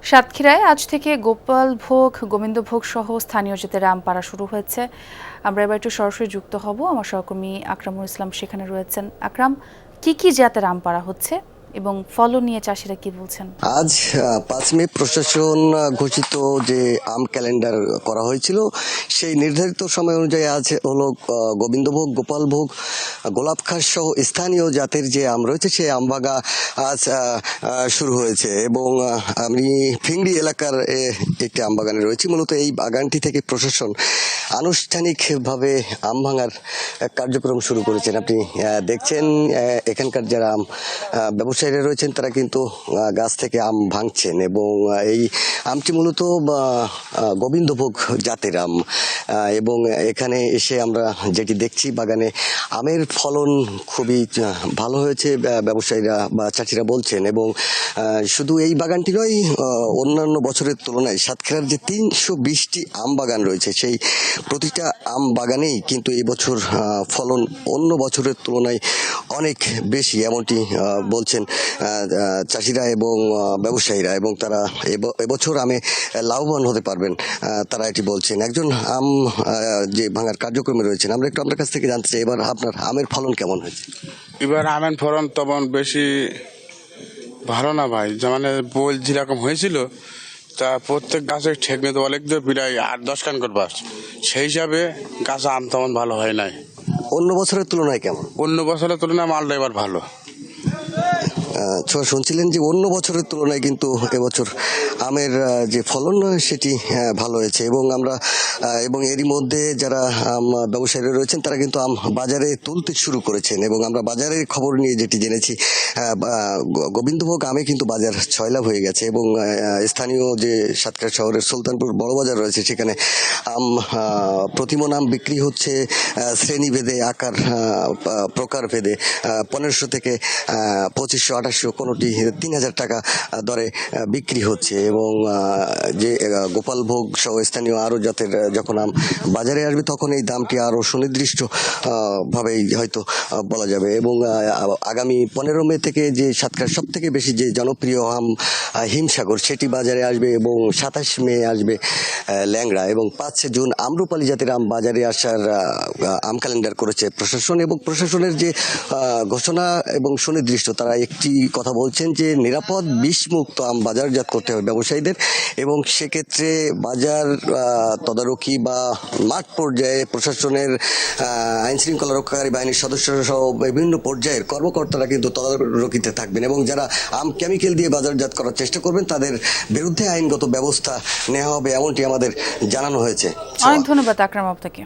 সাতক্ষীরায় আজ থেকে গোপালভোগ গোবিন্দভোগ সহ স্থানীয় জাতের আম পাড়া শুরু হয়েছে। আমরা এবার একটু সরাসরি যুক্ত হব, আমার সহকর্মী আকরামুল ইসলাম সেখানে রয়েছেন। আকরাম, কি জাতের আম পাড়া হচ্ছে এবং ফলন নিয়ে চাষিরা কি বলছেন? আজ 5 মে প্রশাসন ঘোষিত যে আম ক্যালেন্ডার করা হয়েছিল সেই নির্ধারিত সময় অনুযায়ী আজ হলো গোবিন্দভোগ, গোপালভোগ, গোলাপখাস সহ স্থানীয় জাতের যে আম রয়েছে সেই আম বাগা আজ শুরু হয়েছে। এবং আমি ফিংড়ি এলাকার একটি আম বাগানে রয়েছি। মূলত এই বাগানটি থেকে প্রশাসন আনুষ্ঠানিকভাবে আম ভাঙার কার্যক্রম শুরু করেছেন। আপনি দেখছেন এখানকার যারা আম ব্যবসায়ীরা রয়েছেন তারা কিন্তু গাছ থেকে আম ভাঙছেন এবং এই আমটি মূলত গোবিন্দভোগ জাতের আম। এবং এখানে এসে আমরা যেটি দেখছি বাগানে আমের ফলন খুবই ভালো হয়েছে ব্যবসায়ীরা বা চাষিরা বলছেন। এবং শুধু এই বাগানটি নয়, অন্যান্য বছরের তুলনায় সাতক্ষীরার যে 320টি আম বাগান রয়েছে সেই প্রতিটা আম বাগানেই কিন্তু এবছর ফলন অন্য বছরের তুলনায় অনেক বেশি, এমনটি বলছেন চাষিরা এবং ব্যবসায়ীরা। এবং তারা এবছর আমে লাভবান হতে পারবেন, তারা এটি বলছেন। একজন আম যে ভাঙার কার্যক্রমে রয়েছেন, আমরা একটু আপনার কাছ থেকে জানতে চাই এবার আপনার আমের ফলন কেমন হয়েছে? এবার আমের ফলন তেমন বেশি ভালো না ভাই, মানে বল যেরকম হয়েছিল তা প্রত্যেক গাছে ঠেকনে তো অনেক প্রায় 8-10 কান করে বাস, সেই হিসাবে গাছে আম তেমন ভালো হয় নাই। অন্য বছরের তুলনায় কেমন? অন্য বছরের তুলনায় মালটা এবার ভালো। শুনছিলেন যে অন্য বছরের তুলনায় কিন্তু এবছর আমের যে ফলন সেটি ভালো হয়েছে। এবং আমরা এবং এরই মধ্যে যারা আম ব্যবসায়ীরা রয়েছেন তারা কিন্তু আম বাজারে তুলতে শুরু করেছেন। এবং আমরা বাজারের খবর নিয়ে যেটি জেনেছি, গোবিন্দভোগ আমে কিন্তু বাজার ছয়লাভ হয়ে গেছে। এবং স্থানীয় যে সাতক্ষীরা শহরের সুলতানপুর বড় বাজার রয়েছে সেখানে আম প্রতিমন আম বিক্রি হচ্ছে শ্রেণীভেদে, আকার প্রকার ভেদে 1500 থেকে 2500, 2800, কোনোটি 3000 টাকা দরে বিক্রি হচ্ছে। এবং যে গোপালভোগ সহ স্থানীয় আরও জাতের যখন আম বাজারে আসবে তখন এই দামটি আরও সুনির্দিষ্ট ভাবেই হয়তো বলা যাবে। এবং আগামী 15 মে থেকে যে সাতক্ষীরার সব থেকে বেশি যে জনপ্রিয় আম হিমসাগর সেটি বাজারে আসবে। এবং 27 মে আসবে ল্যাংড়া। এবং 5 জুন আম্রপালি জাতের আম বাজারে আসার আম ক্যালেন্ডার করেছে প্রশাসন। এবং প্রশাসনের যে ঘোষণা এবং সুনির্দিষ্ট, তারা একটি কথা বলছেন যে নিরাপদ বিষমুক্ত আম বাজারজাত করতে হবে ব্যবসায়ীদের। এবং সেক্ষেত্রে বাজার তদারকি বা মাঠ পর্যায়ে প্রশাসনের আইন শৃঙ্খলা রক্ষাকারী বাহিনীর সদস্যরা সহ বিভিন্ন পর্যায়ের কর্মকর্তারা কিন্তু তদারকিতে থাকবেন। এবং যারা আম কেমিক্যাল দিয়ে বাজারজাত করার চেষ্টা করবেন তাদের বিরুদ্ধে আইনগত ব্যবস্থা নেওয়া হবে, এমনটি আমাদের জানানো হয়েছে। অনেক ধন্যবাদ আকরাম আপনাকে।